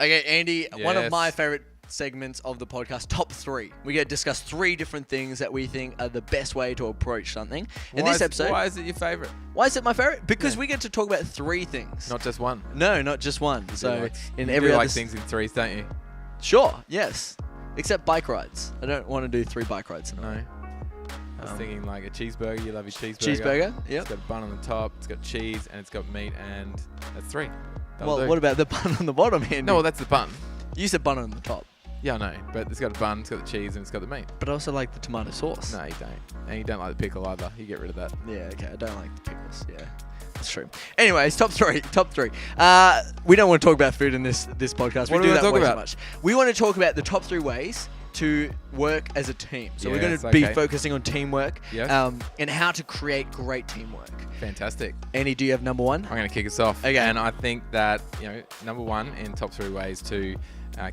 Okay, Andy, one of Yes. my favorite segments of the podcast, top 3. We get to discuss 3 different things that we think are the best way to approach something. In this episode, Why is it your favourite? why is it my favorite? Because we get to talk about 3 things. Not just one. No, not just one. So in you every do other like things in threes, don't you? Sure, yes. Except bike rides. I don't want to do 3 bike rides tonight. No. I was thinking like a cheeseburger. You love your cheeseburger. Cheeseburger, yep. It's got a bun on the top. It's got cheese and it's got meat, and that's 3. Well, what about the bun on the bottom, Andy? No, well, that's the bun. You said bun on the top. Yeah, I know, but it's got a bun, it's got the cheese, and it's got the meat. But I also like the tomato sauce. No, you don't. And you don't like the pickle either. You get rid of that. Yeah, okay. I don't like the pickles. Yeah, that's true. Anyways, top 3. Top 3. We don't want to talk about food in this podcast. What we do we that talk way too about? much. We want to talk about the top 3 ways to work as a team. So we're going Yes, to be okay. focusing on teamwork Yes. and how to create great teamwork. Fantastic. Andy, do you have number 1? I'm going to kick us off. Okay. And I think that, number 1 in top 3 ways to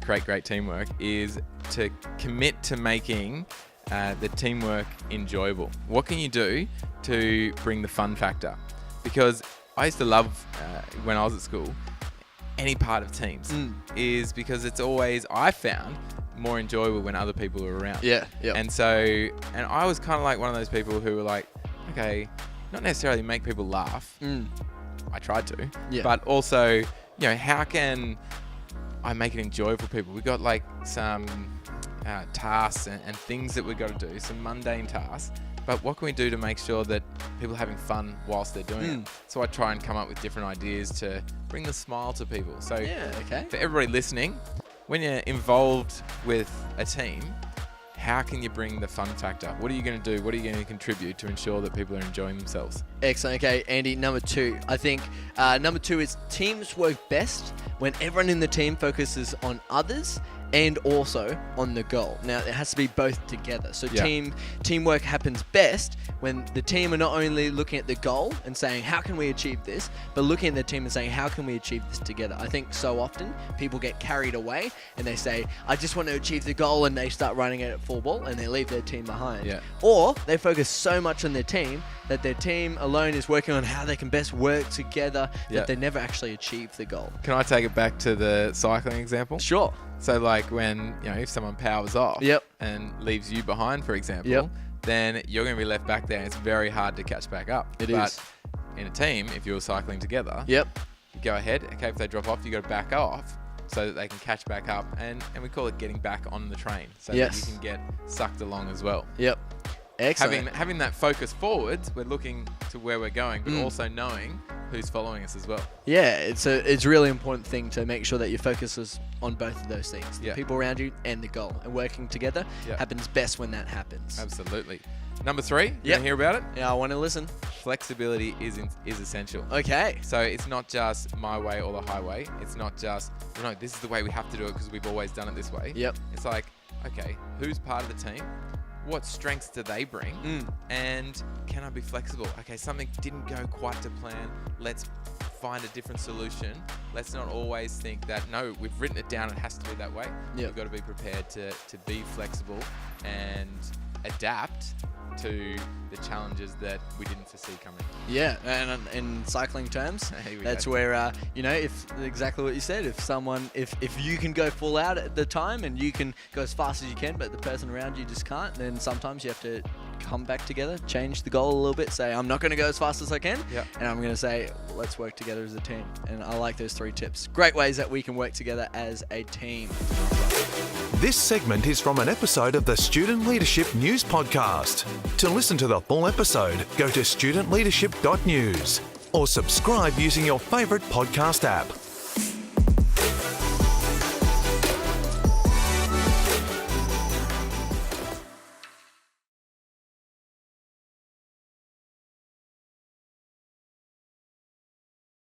create great teamwork is to commit to making the teamwork enjoyable. What can you do to bring the fun factor? Because I used to love, when I was at school, any part of teams is because it's always, I found, more enjoyable when other people are around. Yeah. And I was kind of like one of those people who were like, okay, not necessarily make people laugh. I tried to. Yeah. But also, how can I make it enjoyable for people? We got like some tasks and things that we've got to do, some mundane tasks. But what can we do to make sure that people are having fun whilst they're doing it? So I try and come up with different ideas to bring the smile to people. So for everybody listening, when you're involved with a team, how can you bring the fun factor? What are you going to do? What are you going to contribute to ensure that people are enjoying themselves? Excellent. Okay, Andy, number 2. I think number 2 is teams work best when everyone in the team focuses on others and also on the goal. Now, it has to be both together. So teamwork happens best when the team are not only looking at the goal and saying, how can we achieve this, but looking at the team and saying, how can we achieve this together? I think so often people get carried away and they say, I just want to achieve the goal, and they start running it at full ball and they leave their team behind. Yeah. Or they focus so much on their team that their team alone is working on how they can best work together that they never actually achieve the goal. Can I take it back to the cycling example? Sure. So like when, if someone powers off Yep. and leaves you behind, for example, then you're going to be left back there and it's very hard to catch back up. It but is. in a team, if you're cycling together, Yep. you go ahead. Okay, if they drop off, you got to back off so that they can catch back up. And we call it getting back on the train so that you can get sucked along as well. Yep. Excellent. Having that focus forwards, we're looking to where we're going, but also knowing who's following us as well. Yeah, it's a really important thing to make sure that your focus is on both of those things. The people around you and the goal. And working together happens best when that happens. Absolutely. Number 3, you want to hear about it? Yeah, I want to listen. Flexibility is essential. Okay. So it's not just my way or the highway. It's not just, this is the way we have to do it because we've always done it this way. Yep. It's like, okay, who's part of the team? What strengths do they bring? And can I be flexible? Okay, something didn't go quite to plan. Let's find a different solution. Let's not always think that, no, we've written it down, it has to be that way. We've got to be prepared to be flexible and adapt to the challenges that we didn't foresee coming. Yeah, and in cycling terms, that's where, if exactly what you said, if you can go full out at the time and you can go as fast as you can, but the person around you just can't, then sometimes you have to come back together, change the goal a little bit, say, I'm not going to go as fast as I can, and I'm going to say, let's work together as a team. And I like those 3 tips. Great ways that we can work together as a team. This segment is from an episode of the Student Leadership News Podcast. To listen to the full episode, go to studentleadership.news or subscribe using your favourite podcast app.